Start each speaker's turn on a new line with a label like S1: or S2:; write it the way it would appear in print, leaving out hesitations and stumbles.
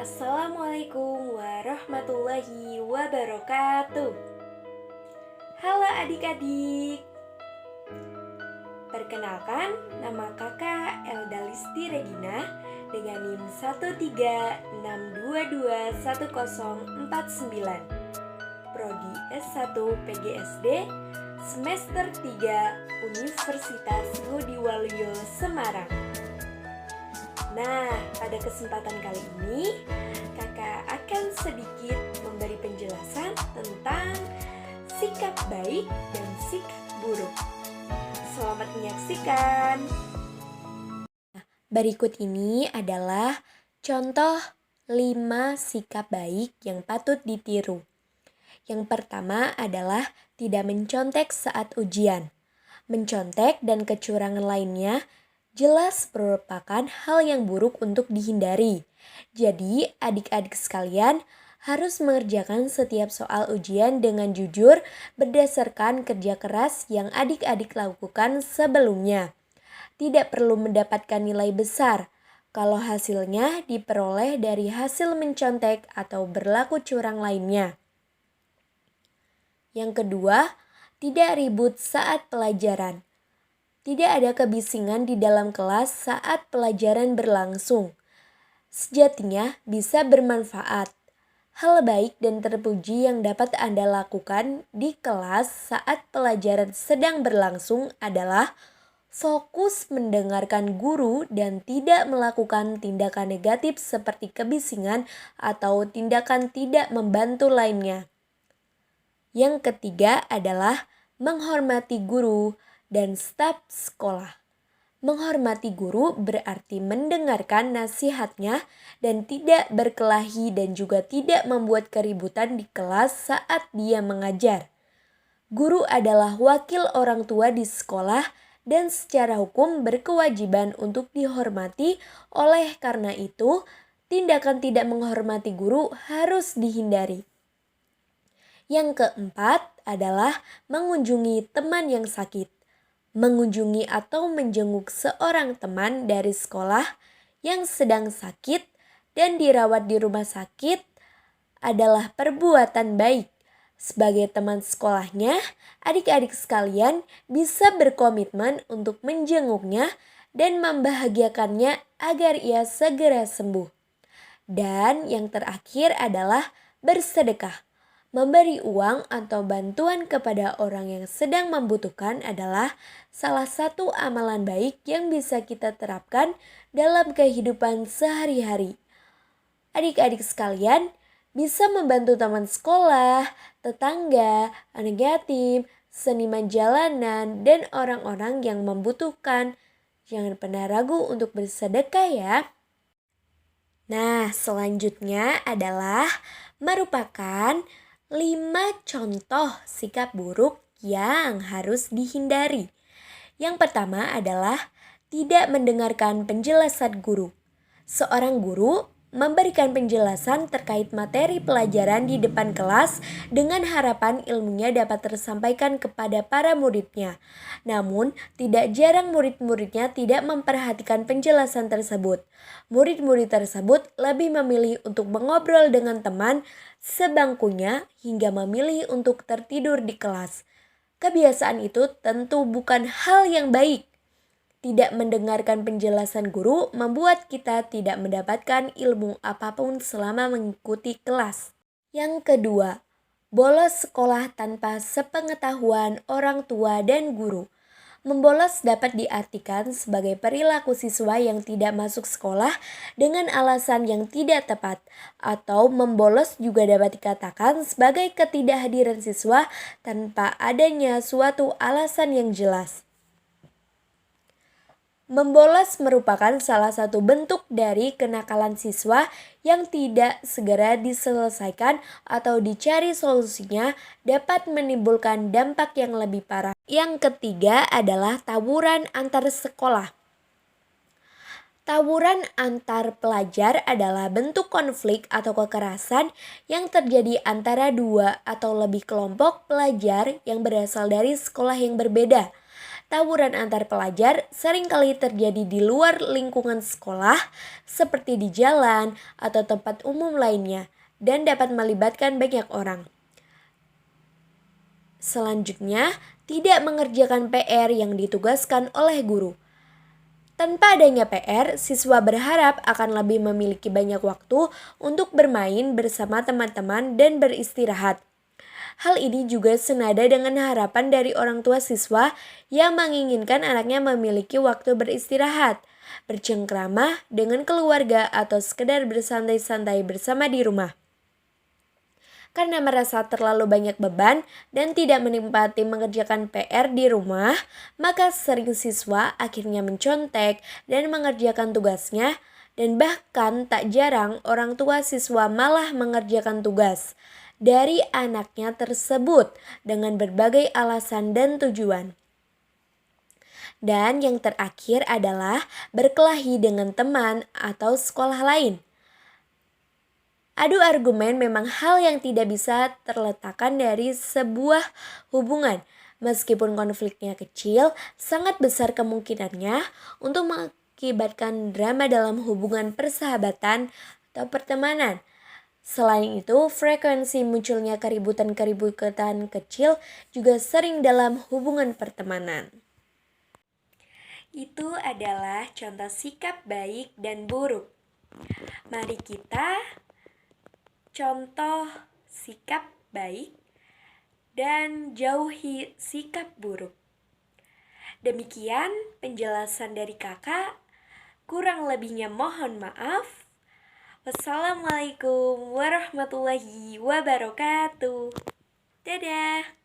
S1: Assalamualaikum warahmatullahi wabarakatuh. Halo adik-adik. Perkenalkan, nama kakak Elda Listi Regina dengan NIM 136221049. Prodi S1 PGSD semester 3 Universitas Ngudi Waluyo Semarang. Nah, pada kesempatan kali ini, kakak akan sedikit memberi penjelasan tentang sikap baik dan sikap buruk. Selamat menyaksikan. Berikut ini adalah contoh 5 sikap baik yang patut ditiru. Yang pertama adalah tidak mencontek saat ujian. Mencontek dan kecurangan lainnya jelas merupakan hal yang buruk untuk dihindari. Jadi, adik-adik sekalian harus mengerjakan setiap soal ujian dengan jujur berdasarkan kerja keras yang adik-adik lakukan sebelumnya. Tidak perlu mendapatkan nilai besar kalau hasilnya diperoleh dari hasil mencontek atau berlaku curang lainnya. Yang kedua, tidak ribut saat pelajaran. Tidak ada kebisingan di dalam kelas saat pelajaran berlangsung. Sejatinya bisa bermanfaat. Hal baik dan terpuji yang dapat Anda lakukan di kelas saat pelajaran sedang berlangsung adalah fokus mendengarkan guru dan tidak melakukan tindakan negatif seperti kebisingan atau tindakan tidak membantu lainnya. Yang ketiga adalah menghormati guru dan staf sekolah. Menghormati guru berarti mendengarkan nasihatnya dan tidak berkelahi dan juga tidak membuat keributan di kelas saat dia mengajar. Guru adalah wakil orang tua di sekolah dan secara hukum berkewajiban untuk dihormati. Oleh karena itu, tindakan tidak menghormati guru harus dihindari. Yang keempat adalah mengunjungi teman yang sakit. Mengunjungi atau menjenguk seorang teman dari sekolah yang sedang sakit dan dirawat di rumah sakit adalah perbuatan baik. Sebagai teman sekolahnya, adik-adik sekalian bisa berkomitmen untuk menjenguknya dan membahagiakannya agar ia segera sembuh. Dan yang terakhir adalah bersedekah. Memberi uang atau bantuan kepada orang yang sedang membutuhkan adalah salah satu amalan baik yang bisa kita terapkan dalam kehidupan sehari-hari. Adik-adik sekalian bisa membantu teman sekolah, tetangga, anak yatim, seniman jalanan, dan orang-orang yang membutuhkan. Jangan pernah ragu untuk bersedekah ya. Nah, selanjutnya adalah merupakan 5 contoh sikap buruk yang harus dihindari. Yang pertama adalah tidak mendengarkan penjelasan guru. Seorang guru memberikan penjelasan terkait materi pelajaran di depan kelas dengan harapan ilmunya dapat tersampaikan kepada para muridnya. Namun, tidak jarang murid-muridnya tidak memperhatikan penjelasan tersebut. Murid-murid tersebut lebih memilih untuk mengobrol dengan teman sebangkunya hingga memilih untuk tertidur di kelas. Kebiasaan itu tentu bukan hal yang baik. Tidak mendengarkan penjelasan guru membuat kita tidak mendapatkan ilmu apapun selama mengikuti kelas. Yang kedua, bolos sekolah tanpa sepengetahuan orang tua dan guru. Membolos dapat diartikan sebagai perilaku siswa yang tidak masuk sekolah dengan alasan yang tidak tepat, atau membolos juga dapat dikatakan sebagai ketidakhadiran siswa tanpa adanya suatu alasan yang jelas. Membolos merupakan salah satu bentuk dari kenakalan siswa yang tidak segera diselesaikan atau dicari solusinya dapat menimbulkan dampak yang lebih parah. Yang ketiga adalah tawuran antar sekolah. Tawuran antar pelajar adalah bentuk konflik atau kekerasan yang terjadi antara 2 atau lebih kelompok pelajar yang berasal dari sekolah yang berbeda. Tawuran antar pelajar seringkali terjadi di luar lingkungan sekolah, seperti di jalan atau tempat umum lainnya, dan dapat melibatkan banyak orang. Selanjutnya, tidak mengerjakan PR yang ditugaskan oleh guru. Tanpa adanya PR, siswa berharap akan lebih memiliki banyak waktu untuk bermain bersama teman-teman dan beristirahat. Hal ini juga senada dengan harapan dari orang tua siswa yang menginginkan anaknya memiliki waktu beristirahat, bercengkrama dengan keluarga atau sekedar bersantai-santai bersama di rumah. Karena merasa terlalu banyak beban dan tidak menikmati mengerjakan PR di rumah, maka sering siswa akhirnya mencontek dan mengerjakan tugasnya, dan bahkan tak jarang orang tua siswa malah mengerjakan tugas dari anaknya tersebut dengan berbagai alasan dan tujuan. Dan yang terakhir adalah berkelahi dengan teman atau sekolah lain. Adu argumen memang hal yang tidak bisa terletakkan dari sebuah hubungan. Meskipun konfliknya kecil, sangat besar kemungkinannya untuk mengakibatkan drama dalam hubungan persahabatan atau pertemanan. Selain itu, frekuensi munculnya keributan-keributan kecil juga sering dalam hubungan pertemanan. Itu adalah contoh sikap baik dan buruk. Mari kita contoh sikap baik dan jauhi sikap buruk. Demikian penjelasan dari kakak. Kurang lebihnya mohon maaf. Wassalamualaikum warahmatullahi wabarakatuh. Dadah.